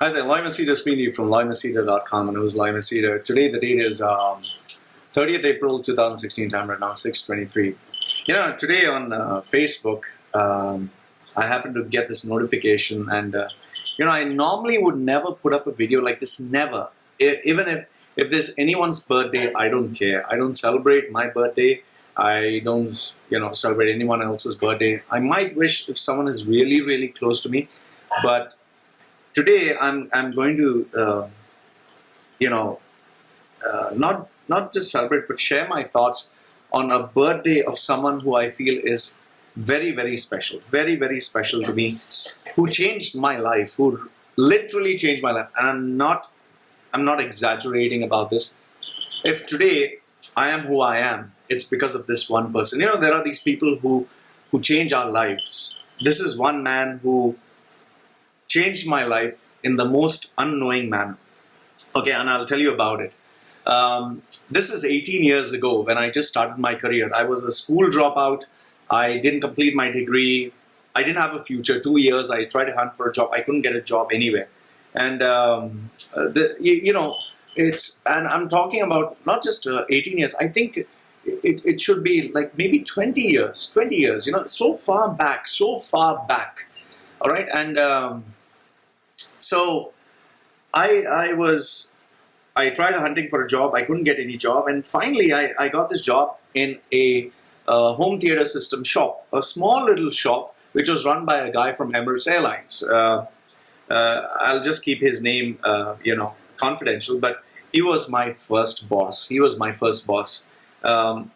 Hi there, Loy Machedo speaking from loymachedo.com, and who's Loy Machedo. Today the date is 30th April 2016, time right now 6:23. You know, today on Facebook, I happened to get this notification, and you know, I normally would never put up a video like this, never. Even if there's anyone's birthday, I don't care. I don't celebrate my birthday. I don't, celebrate anyone else's birthday. I might wish if someone is really, really close to me, but today I'm going to, not just celebrate, but share my thoughts on a birthday of someone who I feel is very, very special to me, who changed my life, who literally changed my life. And I'm not exaggerating about this. If today I am who I am, it's because of this one person. You know, there are these people who change our lives. This is one man who changed my life in the most unknowing manner. Okay, and I'll tell you about it. This is 18 years ago when I just started my career. I was a school dropout. I didn't complete my degree. I didn't have a future. 2 years, I tried to hunt for a job. I couldn't get a job anywhere. And, and I'm talking about not just 18 years. I think it should be like maybe 20 years, so far back. All right. And so I tried hunting for a job. I couldn't get any job. And finally, I got this job in a home theater system shop, a small little shop, which was run by a guy from Emirates Airlines. I'll just keep his name, confidential, but he was my first boss. And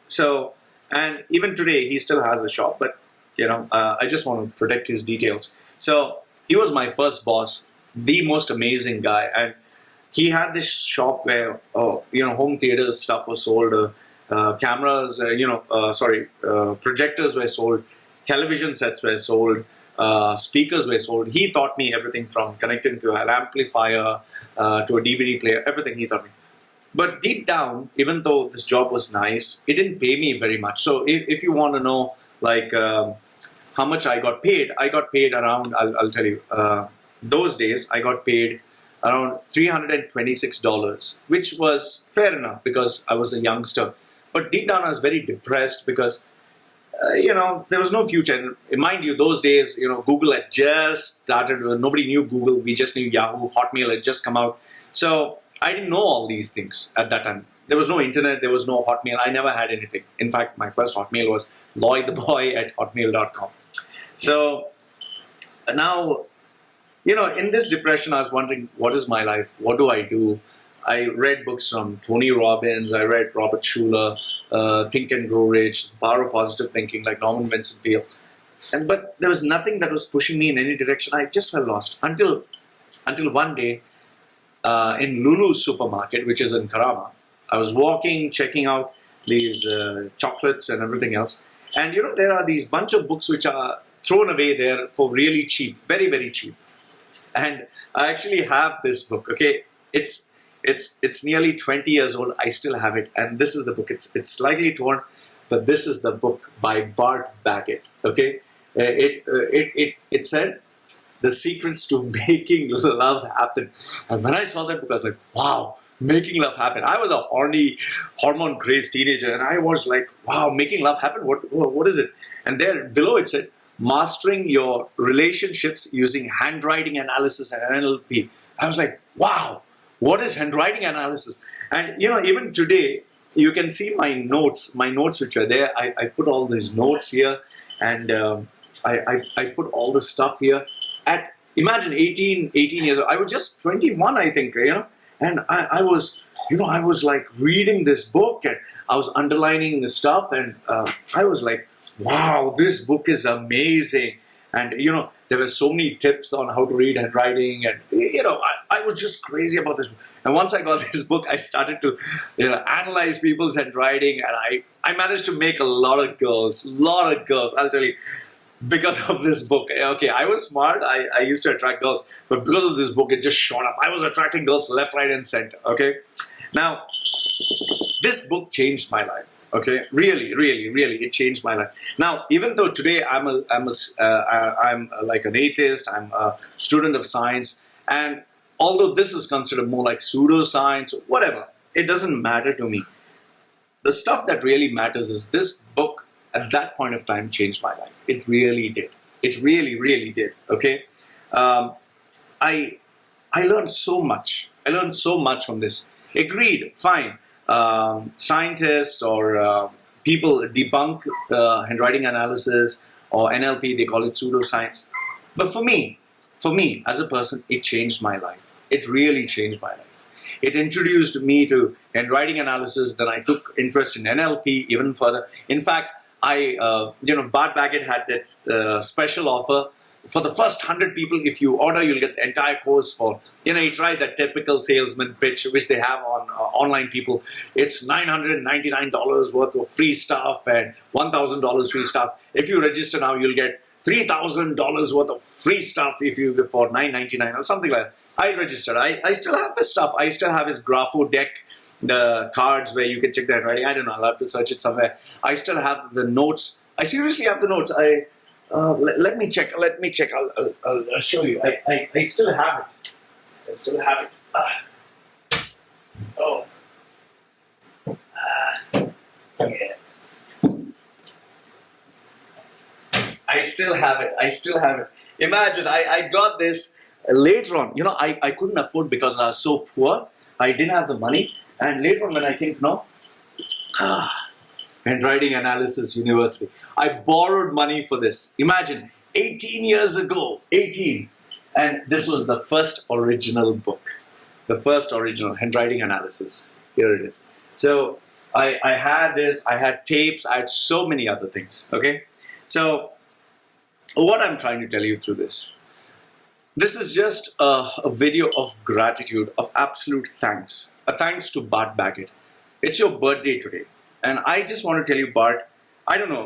even today, he still has a shop, but, I just want to protect his details. So he was my first boss, the most amazing guy. And he had this shop where, home theater stuff was sold, cameras, projectors were sold, television sets were sold, speakers were sold. He taught me everything from connecting to an amplifier to a DVD player, everything he taught me. But deep down, even though this job was nice, it didn't pay me very much. So if you want to know, like, how much I got paid around, I'll tell you, those days I got paid around $326, which was fair enough because I was a youngster. But deep down I was very depressed because, there was no future. And mind you, those days, Google had just started. Nobody knew Google. We just knew Yahoo, Hotmail had just come out. So I didn't know all these things at that time. There was no internet. There was no Hotmail. I never had anything. In fact, my first Hotmail was loytheboy@hotmail.com. So now, in this depression, I was wondering, what is my life? What do I do? I read books from Tony Robbins. I read Robert Schuller, Think and Grow Rich, Power of Positive Thinking, like Norman Vincent Peale. But there was nothing that was pushing me in any direction. I just felt lost until one day in Lulu's supermarket, which is in Karama. I was walking, checking out these chocolates and everything else. And, there are these bunch of books which are thrown away there for really cheap, very, very cheap. And I actually have this book, okay? It's nearly 20 years old. I still have it. And this is the book. It's slightly torn, but this is the book by Bart Baggett, okay? It said, The Secrets to Making Love Happen. And when I saw that book, I was like, wow, making love happen. I was a horny, hormone-crazed teenager, and I was like, wow, making love happen? What is it? And there below it said, Mastering Your Relationships Using Handwriting Analysis and NLP. I was like, wow, what is handwriting analysis? And, even today, you can see my notes which are there. I put all these notes here, and I put all the stuff here. Imagine 18 years old. I was just 21, I think, and I was like reading this book, and I was underlining the stuff, and I was like, wow, this book is amazing. And, there were so many tips on how to read handwriting, and, I was just crazy about this. And once I got this book, I started to, analyze people's handwriting, and I managed to make a lot of girls, I'll tell you, because of this book. Okay, I was smart, I used to attract girls, but because of this book, it just shot up. I was attracting girls left, right, and center, okay? Now, this book changed my life. Okay, really, it changed my life. Now, even though today I'm like an atheist, I'm a student of science, and although this is considered more like pseudoscience, whatever, it doesn't matter to me. The stuff that really matters is this book at that point of time changed my life. It really did. It really, really did. Okay. I learned so much. I learned so much from this. Agreed, fine. Scientists or people debunk handwriting analysis or NLP, they call it pseudoscience. But for me, as a person, it changed my life. It really changed my life. It introduced me to handwriting analysis. Then I took interest in NLP even further. In fact, Bart Baggett had that special offer. For the first 100 people, if you order, you'll get the entire course for, he tried that typical salesman pitch, which they have on online people. It's $999 worth of free stuff and $1,000 free stuff. If you register now, you'll get $3,000 worth of free stuff if you for $999 or something like that. I registered. I still have this stuff. I still have his Grapho deck, the cards where you can check the handwriting. I don't know. I'll have to search it somewhere. I still have the notes. I seriously have the notes. Let me check. I'll show you. I still have it. I still have it. Yes. I still have it. Imagine, I got this later on. I couldn't afford because I was so poor. I didn't have the money. And later on when I came to know, Handwriting Analysis University. I borrowed money for this. Imagine, 18 years ago, 18. And this was the first original book. The first original, Handwriting Analysis. Here it is. So, I had this, I had tapes, I had so many other things, okay? So, what I'm trying to tell you through this is just a video of gratitude, of absolute thanks. A thanks to Bart Baggett. It's your birthday today. And I just want to tell you, Bart, I don't know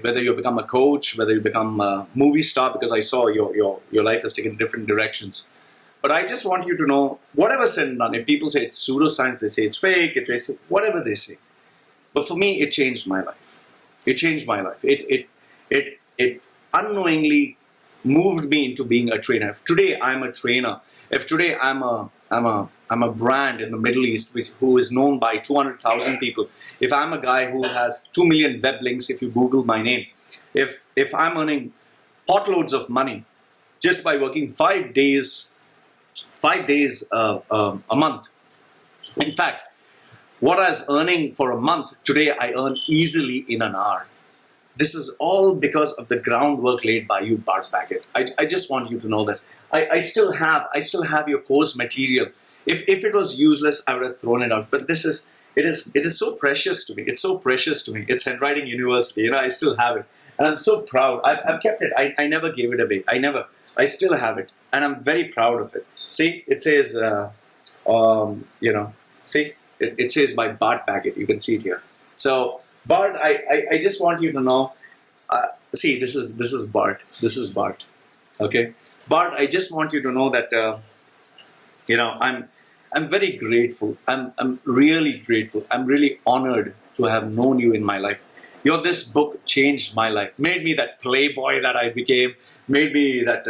whether you become a coach, whether you become a movie star, because I saw your life has taken different directions. But I just want you to know, whatever said and done, if people say it's pseudoscience, they say it's fake, if they say whatever they say. But for me, it changed my life. It changed my life. It unknowingly moved me into being a trainer. If today I'm a trainer, if today I'm a brand in the Middle East who is known by 200,000 people, if I'm a guy who has 2 million web links, if you Google my name, if I'm earning potloads of money just by working 5 days a month. In fact, what I was earning for a month, today I earn easily in an hour. This is all because of the groundwork laid by you, Bart Baggett. I just want you to know that. I still have your course material. If it was useless, I would have thrown it out. But it is so precious to me. It's so precious to me. It's Handwriting University. I still have it. And I'm so proud. I've kept it. I never gave it away. I still have it. And I'm very proud of it. See, it says, see, it says by Bart Baggett. You can see it here. So, Bart, I just want you to know, see, this is Bart. This is Bart. Okay? Bart, I just want you to know that, I'm very grateful. I'm really grateful. I'm really honored to have known you in my life. This book changed my life, made me that playboy that I became, made me that,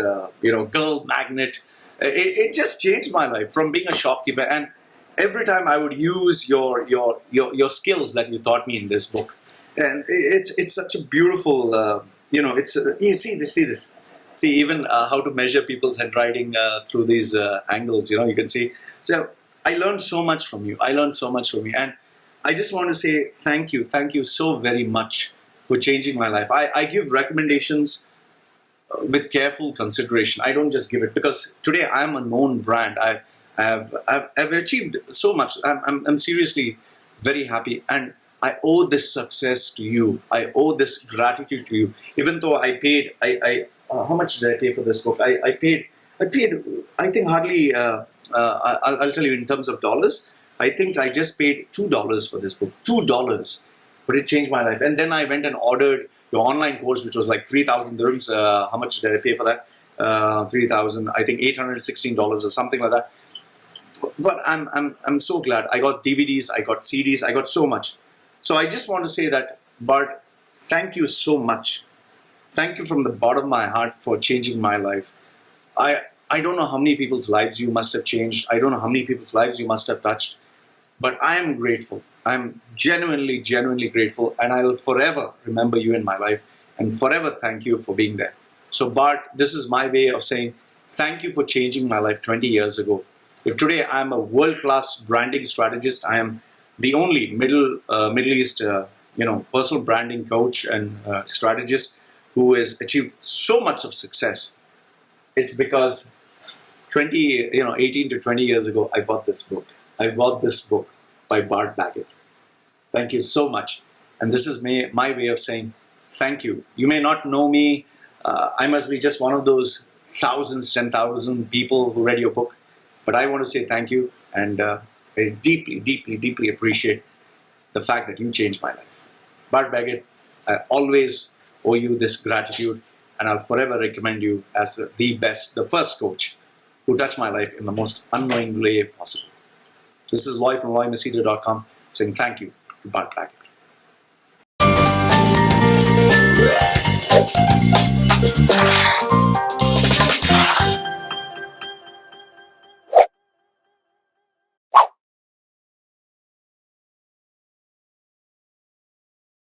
girl magnet. It just changed my life from being a shopkeeper. And every time I would use your skills that you taught me in this book. And it's such a beautiful, you see this. See, even how to measure people's handwriting through these angles, you can see. So I learned so much from you. And I just want to say thank you so very much for changing my life. I give recommendations with careful consideration. I don't just give it because today I'm a known brand. I've achieved so much. I'm seriously very happy, and I owe this success to you. I owe this gratitude to you. Even though I paid, how much did I pay for this book? I paid. I think hardly. I'll tell you in terms of dollars. I think I just paid $2 for this book. $2, but it changed my life. And then I went and ordered your online course, which was like 3,000 dirhams. How much did I pay for that? 3,000. I think $816 or something like that. But I'm so glad. I got DVDs, I got CDs, I got so much. So I just want to say that, Bart, thank you so much. Thank you from the bottom of my heart for changing my life. I don't know how many people's lives you must have changed. I don't know how many people's lives you must have touched. But I am grateful. I'm genuinely, genuinely grateful. And I'll forever remember you in my life and forever thank you for being there. So Bart, this is my way of saying thank you for changing my life 20 years ago. If today I'm a world-class branding strategist, I am the only Middle East personal branding coach and strategist who has achieved so much of success. It's because 18 to 20 years ago, I bought this book. I bought this book by Bart Baggett. Thank you so much. And this is my way of saying thank you. You may not know me. I must be just one of those thousands, 10,000 people who read your book. But I want to say thank you, and I deeply, deeply, deeply appreciate the fact that you changed my life. Bart Baggett, I always owe you this gratitude, and I'll forever recommend you as the first coach who touched my life in the most unknowing way possible. This is Loy from LoyMachedo.com saying thank you to Bart Baggett.